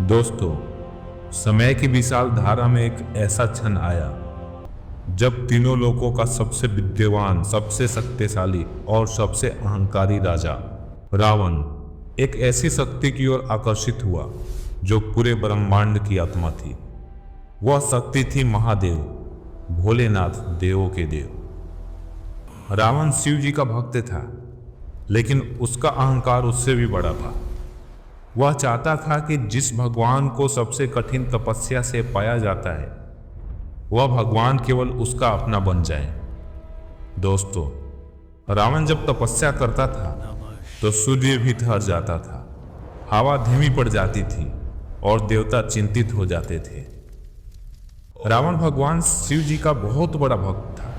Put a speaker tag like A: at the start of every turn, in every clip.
A: दोस्तों, समय की विशाल धारा में एक ऐसा क्षण आया जब तीनों लोगों का सबसे विद्वान, सबसे शक्तिशाली और सबसे अहंकारी राजा रावण एक ऐसी शक्ति की ओर आकर्षित हुआ जो पूरे ब्रह्मांड की आत्मा थी। वह शक्ति थी महादेव, भोलेनाथ, देवों के देव। रावण शिव जी का भक्त था, लेकिन उसका अहंकार उससे भी बड़ा था। वह चाहता था कि जिस भगवान को सबसे कठिन तपस्या से पाया जाता है, वह भगवान केवल उसका अपना बन जाए। दोस्तों, रावण जब तपस्या करता था तो सूर्य भी ठहर जाता था, हवा धीमी पड़ जाती थी और देवता चिंतित हो जाते थे। रावण भगवान शिव जी का बहुत बड़ा भक्त था।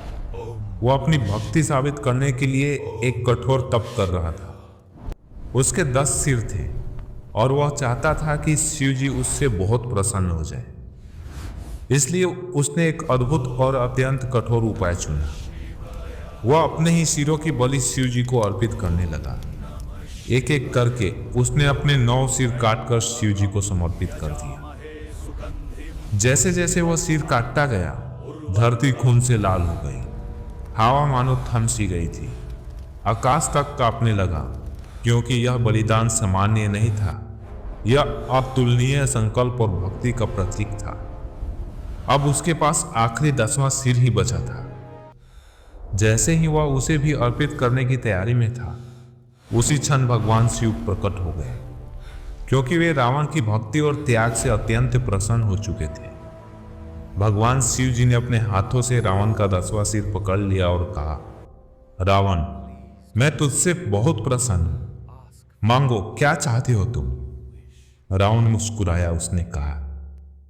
A: वह अपनी भक्ति साबित करने के लिए एक कठोर तप कर रहा था। उसके 10 सिर थे और वह चाहता था कि शिव जी उससे बहुत प्रसन्न हो जाए। इसलिए उसने एक अद्भुत और अत्यंत कठोर उपाय चुना। वह अपने ही सिरों की बलि शिव जी को अर्पित करने लगा। एक एक करके उसने अपने 9 सिर काटकर शिव जी को समर्पित कर दिया। जैसे जैसे वह सिर काटता गया, धरती खून से लाल हो गई। हवा मानो थम सी गई थी। आकाश तक कांपने लगा, क्योंकि यह बलिदान सामान्य नहीं था। यह अतुलनीय संकल्प और भक्ति का प्रतीक था। अब उसके पास आखिरी 10वां सिर ही बचा था। जैसे ही वह उसे भी अर्पित करने की तैयारी में था, उसी क्षण भगवान शिव प्रकट हो गए। क्योंकि वे रावण की भक्ति और त्याग से अत्यंत प्रसन्न हो चुके थे, भगवान शिव जी ने अपने हाथों से रावण का 10वां सिर पकड़ लिया और कहा, रावण, मैं तुझसे बहुत प्रसन्न हूं। मांगो, क्या चाहते हो तुम? रावण मुस्कुराया। उसने कहा,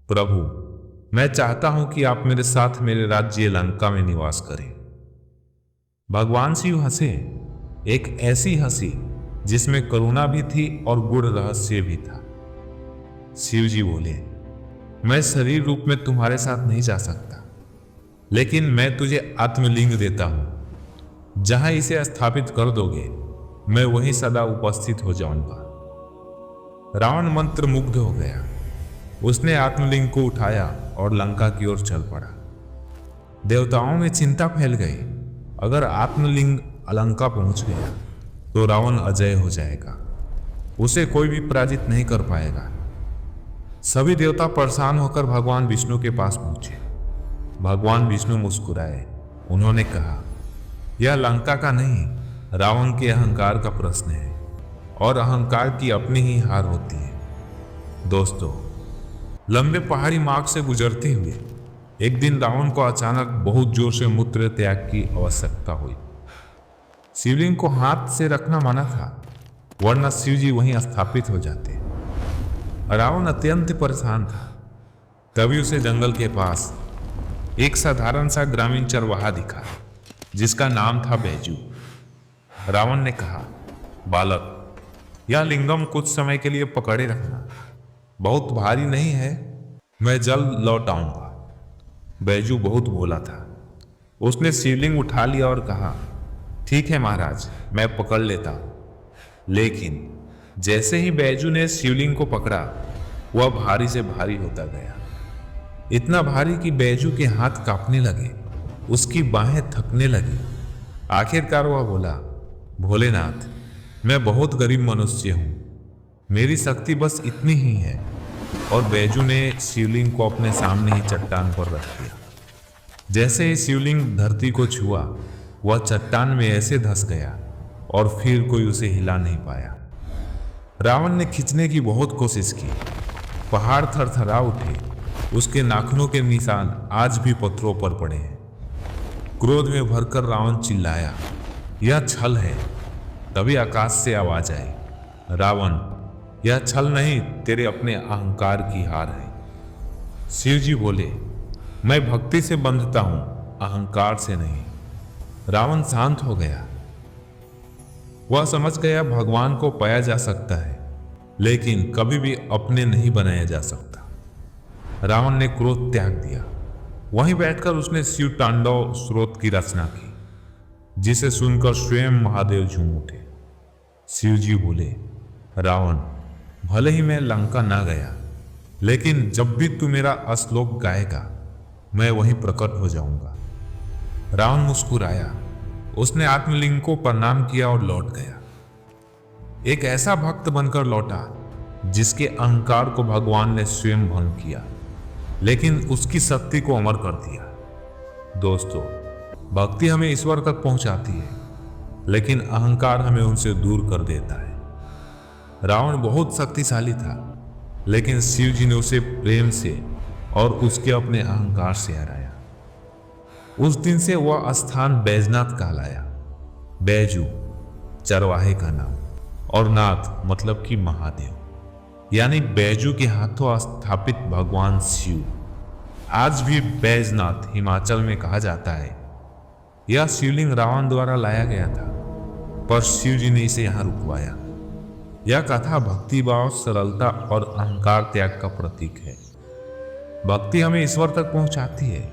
A: प्रभु, मैं चाहता हूं कि आप मेरे साथ मेरे राज्य लंका में निवास करें। भगवान शिव हंसे, एक ऐसी हंसी जिसमें करुणा भी थी और गूढ़ रहस्य भी था। शिव जी बोले, मैं शरीर रूप में तुम्हारे साथ नहीं जा सकता, लेकिन मैं तुझे आत्मलिंग देता हूं। जहां इसे स्थापित कर दोगे, मैं वहीं सदा उपस्थित हो जाऊंगा। रावण मंत्र मुग्ध हो गया। उसने आत्मलिंग को उठाया और लंका की ओर चल पड़ा। देवताओं में चिंता फैल गई। अगर आत्मलिंग लंका पहुंच गया तो रावण अजय हो जाएगा। उसे कोई भी पराजित नहीं कर पाएगा। सभी देवता परेशान होकर भगवान विष्णु के पास पहुंचे। भगवान विष्णु मुस्कुराए। उन्होंने कहा, यह लंका का नहीं, रावण के अहंकार का प्रश्न है, और अहंकार की अपनी ही हार होती है। दोस्तों, लंबे पहाड़ी मार्ग से गुजरते हुए एक दिन रावण को अचानक बहुत जोर से मूत्र त्याग की आवश्यकता हुई। शिवलिंग को हाथ से रखना मना था, वरना शिव जी वहीं स्थापित हो जाते। रावण अत्यंत परेशान था। तभी उसे जंगल के पास एक साधारण सा ग्रामीण चरवाहा दिखा, जिसका नाम था बैजू। रावण ने कहा, बालक, यह लिंगम कुछ समय के लिए पकड़े रखना, बहुत भारी नहीं है, मैं जल्द लौट आऊंगा। बैजू बहुत भोला था। उसने शिवलिंग उठा लिया और कहा, ठीक है महाराज, मैं पकड़ लेता हूं। लेकिन जैसे ही बैजू ने शिवलिंग को पकड़ा, वह भारी से भारी होता गया। इतना भारी कि बैजू के हाथ कांपने लगे, उसकी बाहें थकने लगी। आखिरकार वह बोला, भोलेनाथ, मैं बहुत गरीब मनुष्य हूं, मेरी शक्ति बस इतनी ही है। और बैजू ने शिवलिंग को अपने सामने ही चट्टान पर रख दिया। जैसे ही शिवलिंग धरती को छुआ, वह चट्टान में ऐसे धंस गया और फिर कोई उसे हिला नहीं पाया। रावण ने खींचने की बहुत कोशिश की। पहाड़ थरथरा उठे। उसके नाखूनों के निशान आज भी पत्थरों पर पड़े हैं। क्रोध में भरकर रावण चिल्लाया, यह छल है। तभी आकाश से आवाज आई, रावण, यह छल नहीं, तेरे अपने अहंकार की हार है। शिव जी बोले, मैं भक्ति से बंधता हूं, अहंकार से नहीं। रावण शांत हो गया। वह समझ गया भगवान को पाया जा सकता है, लेकिन कभी भी अपने नहीं बनाया जा सकता। रावण ने क्रोध त्याग दिया। वहीं बैठकर उसने शिव तांडव स्रोत की रचना की, जिसे सुनकर स्वयं महादेव झूम उठे। शिव जी बोले, रावण, भले ही मैं लंका ना गया, लेकिन जब भी तू मेरा श्लोक गाएगा मैं वहीं प्रकट हो जाऊंगा। रावण मुस्कुराया, उसने आत्मलिंग को प्रणाम किया और लौट गया। एक ऐसा भक्त बनकर लौटा जिसके अहंकार को भगवान ने स्वयं भंग किया, लेकिन उसकी शक्ति को अमर कर दिया। दोस्तों, भक्ति हमें ईश्वर तक पहुंचाती है, लेकिन अहंकार हमें उनसे दूर कर देता है। रावण बहुत शक्तिशाली था, लेकिन शिव जी ने उसे प्रेम से और उसके अपने अहंकार से हराया। उस दिन से वह स्थान बैजनाथ कहलाया। बैजू चरवाहे का नाम और नाथ मतलब कि महादेव, यानी बैजू के हाथों स्थापित भगवान शिव। आज भी बैजनाथ हिमाचल में कहा जाता है। यह शिवलिंग रावण द्वारा लाया गया था, पर शिव जी ने इसे यहाँ रुकवाया। यह कथा भक्तिभाव, सरलता और अहंकार त्याग का प्रतीक है। भक्ति हमें ईश्वर तक पहुंचाती है,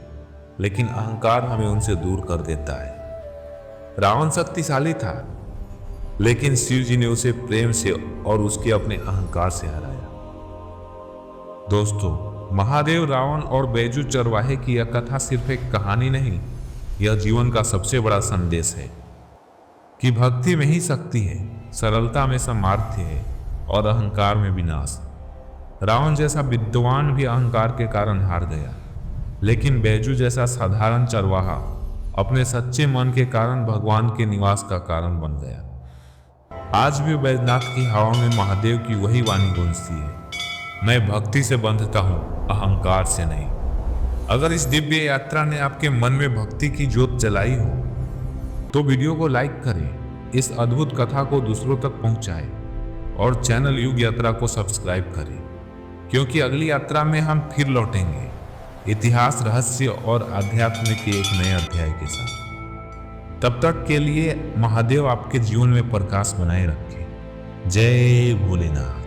A: लेकिन अहंकार हमें उनसे दूर कर देता है। रावण शक्तिशाली था, लेकिन शिव जी ने उसे प्रेम से और उसके अपने अहंकार से हराया। दोस्तों, महादेव, रावण और बैजू चरवाहे की यह कथा सिर्फ एक कहानी नहीं, यह जीवन का सबसे बड़ा संदेश है कि भक्ति में ही शक्ति है, सरलता में सामर्थ्य है और अहंकार में विनाश। रावण जैसा विद्वान भी अहंकार के कारण हार गया, लेकिन बैजू जैसा साधारण चरवाहा अपने सच्चे मन के कारण भगवान के निवास का कारण बन गया। आज भी बैजनाथ की हवा में महादेव की वही वाणी गूंजती है, मैं भक्ति से बंधता हूँ, अहंकार से नहीं। अगर इस दिव्य यात्रा ने आपके मन में भक्ति की ज्योत जलाई हो तो वीडियो को लाइक करें, इस अद्भुत कथा को दूसरों तक पहुंचाएं और चैनल युग यात्रा को सब्सक्राइब करें, क्योंकि अगली यात्रा में हम फिर लौटेंगे इतिहास, रहस्य और आध्यात्म के एक नए अध्याय के साथ। तब तक के लिए महादेव आपके जीवन में प्रकाश बनाए रखे। जय भोलेनाथ।